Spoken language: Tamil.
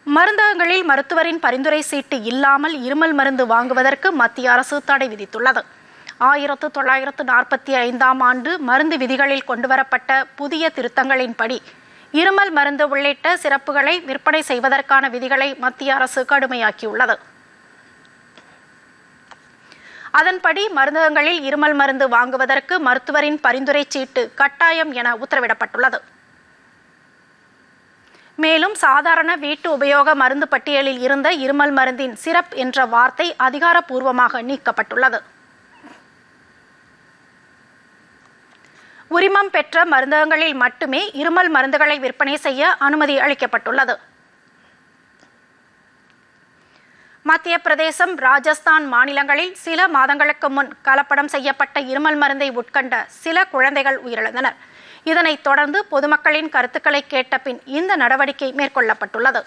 மருந்தகங்களில் மருத்துவரின் பரிந்துரை சீட்டு இல்லாமல் இருமல் மருந்து வாங்குவதற்கு மத்திய அரசு தடை விதித்துள்ளது. 1945ஆம் ஆண்டு மருந்து விதிகளில் கொண்டுவரப்பட்ட புதிய திருத்தங்களின்படி இருமல் மருந்து உள்ளிட்ட சிறப்புகளை விற்பனை செய்வதற்கான விதிகளை மத்திய அரசு கடுமையாக்கியுள்ளது. அதன்படி மருந்தகங்களில் இருமல் மருந்து வாங்குவதற்கு மருத்துவரின் பரிந்துரை சீட்டு கட்டாயம் என உத்தரவிடப்பட்டுள்ளது. மேலும் சாதாரண வீட்டு உபயோக மருந்து பட்டியலில் இருந்த இருமல் மருந்தின் சிரப் என்ற வார்த்தை அதிகாரப்பூர்வமாக நீக்கப்பட்டுள்ளது. உரிமம் பெற்ற மருந்தகங்களில் மட்டுமே இருமல் மருந்துகளை விற்பனை செய்ய அனுமதி அளிக்கப்பட்டுள்ளது. மத்திய பிரதேசம், ராஜஸ்தான் மாநிலங்களில் சில மாதங்களுக்கு முன் கலப்படம் செய்யப்பட்ட இருமல் மருந்தை உட்கொண்ட சில குழந்தைகள் உயிரிழந்தனர். இதனைத் தொடர்ந்து பொதுமக்களின் கருத்துக்களை கேட்ட பின் இந்த நடவடிக்கை மேற்கொள்ளப்பட்டுள்ளது.